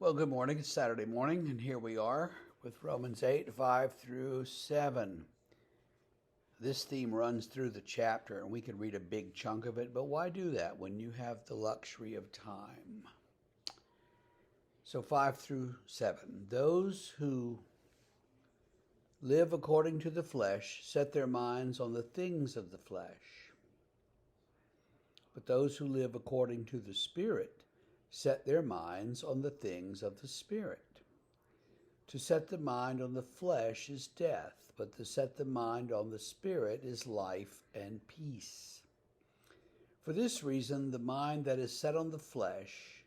Well, good morning. It's Saturday morning, and here we are with Romans 8, 5 through 7. This theme runs through the chapter, and we could read a big chunk of it, but why do that when you have the luxury of time? So 5 through 7. Those who live according to the flesh set their minds on the things of the flesh. But those who live according to the Spirit set their minds on the things of the Spirit. To set the mind on the flesh is death, but to set the mind on the Spirit is life and peace. For this reason, the mind that is set on the flesh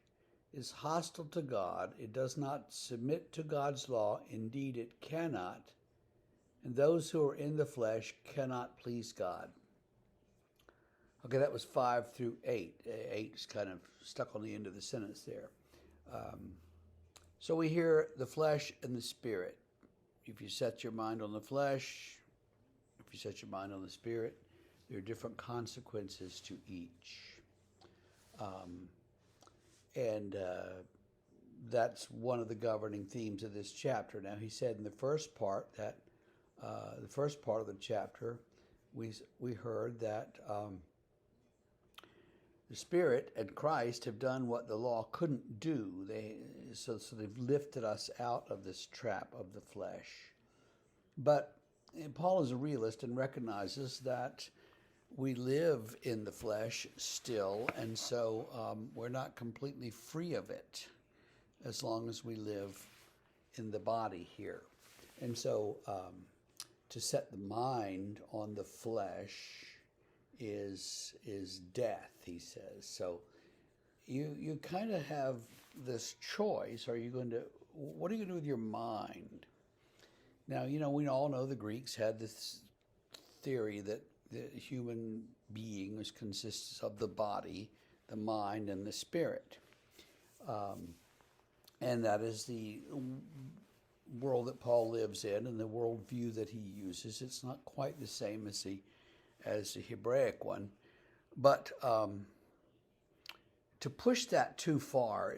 is hostile to God. It does not submit to God's law. Indeed, it cannot. And those who are in the flesh cannot please God. Okay, that was 5 through 8. 8 is kind of stuck on the end of the sentence there. So we hear the flesh and the spirit. If you set your mind on the flesh, if you set your mind on the spirit, there are different consequences to each. That's one of the governing themes of this chapter. Now, he said in the first part that, the first part of the chapter, we heard that the Spirit and Christ have done what the law couldn't do. So they've lifted us out of this trap of the flesh. But Paul is a realist and recognizes that we live in the flesh still, and so we're not completely free of it as long as we live in the body here. And so to set the mind on the flesh is death, he says. So you kind of have this choice. What are you going to do with your mind? Now, we all know the Greeks had this theory that the human being consists of the body, the mind, and the spirit. And that is the world that Paul lives in and the worldview that he uses. It's not quite the same as the Hebraic one, but to push that too far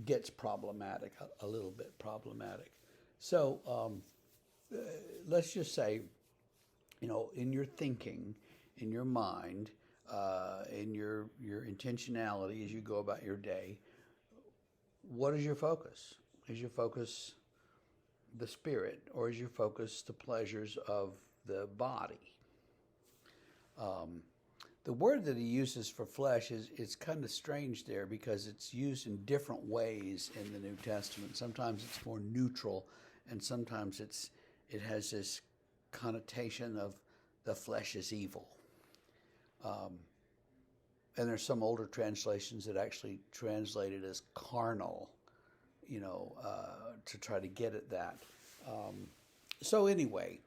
gets problematic, a little bit problematic. So let's just say, in your thinking, in your mind, in your intentionality as you go about your day, what is your focus? Is your focus the spirit, or is your focus the pleasures of the body? The word that he uses for flesh is kind of strange there because it's used in different ways in the New Testament. Sometimes it's more neutral, and sometimes it has this connotation of the flesh is evil. And there's some older translations that actually translate it as carnal, to try to get at that. So anyway,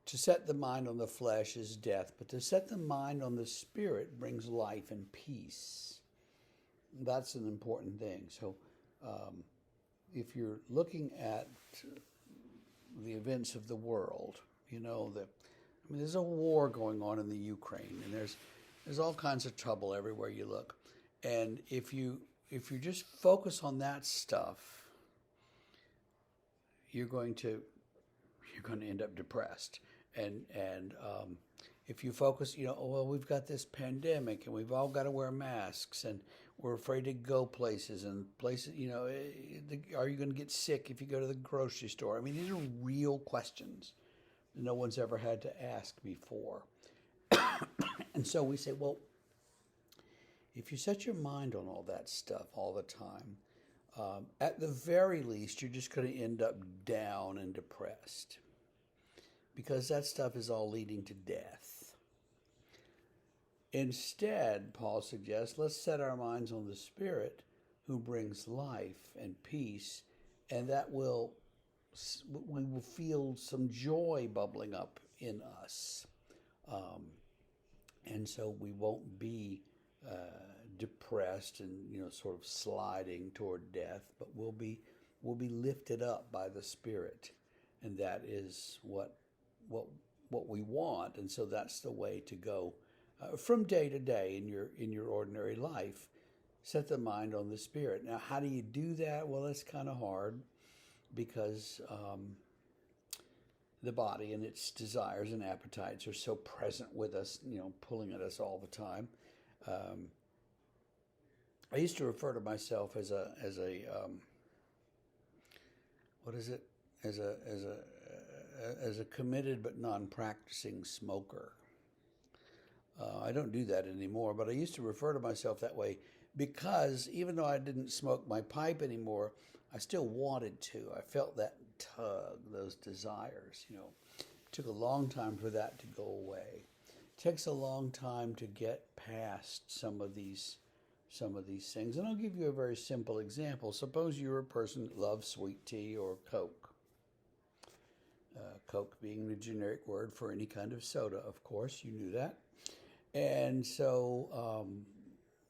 to set the mind on the flesh is death, but to set the mind on the spirit brings life and peace. That's an important thing. So if you're looking at the events of the world, there's a war going on in the Ukraine, and there's all kinds of trouble everywhere you look. And if you just focus on that stuff, you're going to end up depressed. And if you focus, we've got this pandemic and we've all got to wear masks and we're afraid to go places, are you going to get sick if you go to the grocery store? I mean, these are real questions that no one's ever had to ask before. And so we say, well, if you set your mind on all that stuff all the time, at the very least, you're just going to end up down and depressed, because that stuff is all leading to death. Instead, Paul suggests, let's set our minds on the Spirit who brings life and peace, and we will feel some joy bubbling up in us. And so we won't be depressed and sort of sliding toward death, but we'll be lifted up by the Spirit, and that is what we want. And so that's the way to go from day to day in your ordinary life. set the mind on the Spirit. Now, how do you do that? Well, it's kind of hard because the body and its desires and appetites are so present with us, pulling at us all the time. I used to refer to myself as a what is it? As a committed but non-practicing smoker. I don't do that anymore, but I used to refer to myself that way because even though I didn't smoke my pipe anymore, I still wanted to. I felt that tug, those desires. It took a long time for that to go away. It takes a long time to get past some of these things. And I'll give you a very simple example. Suppose you're a person that loves sweet tea or Coke. Coke being the generic word for any kind of soda, of course, you knew that. And so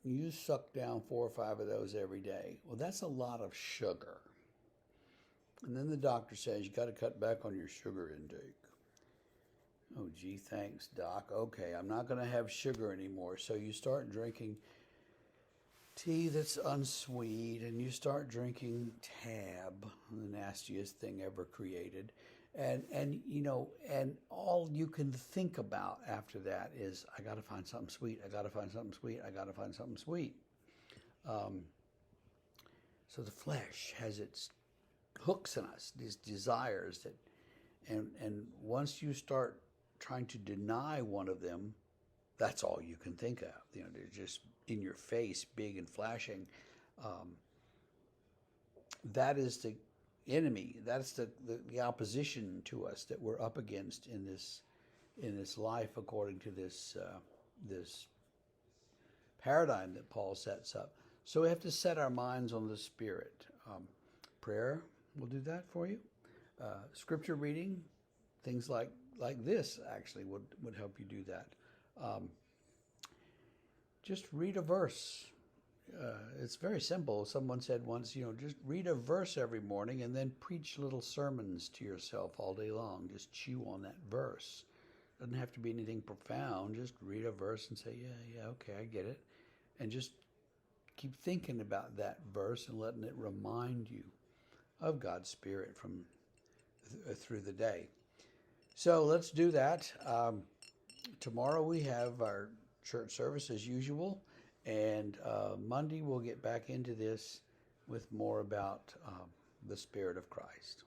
you suck down 4 or 5 of those every day. Well, that's a lot of sugar. And then the doctor says you got to cut back on your sugar intake. Oh, gee, thanks, doc. Okay, I'm not going to have sugar anymore. So you start drinking tea that's unsweet, and you start drinking Tab, the nastiest thing ever created. And all you can think about after that is, I got to find something sweet. I got to find something sweet. I got to find something sweet. So the flesh has its hooks in us, these desires and once you start trying to deny one of them, that's all you can think of. They're just in your face, big and flashing. That is the enemy. That's the opposition to us that we're up against in this life, according to this paradigm that Paul sets up. So we have to set our minds on the Spirit. Prayer will do that for you. Scripture reading, things like this actually would help you do that. Just read a verse. It's very simple. Someone said once, just read a verse every morning and then preach little sermons to yourself all day long. Just chew on that verse. Doesn't have to be anything profound. Just read a verse and say, yeah, okay, I get it. And just keep thinking about that verse and letting it remind you of God's Spirit through the day. So let's do that. Tomorrow we have our church service as usual, and Monday we'll get back into this with more about the Spirit of Christ.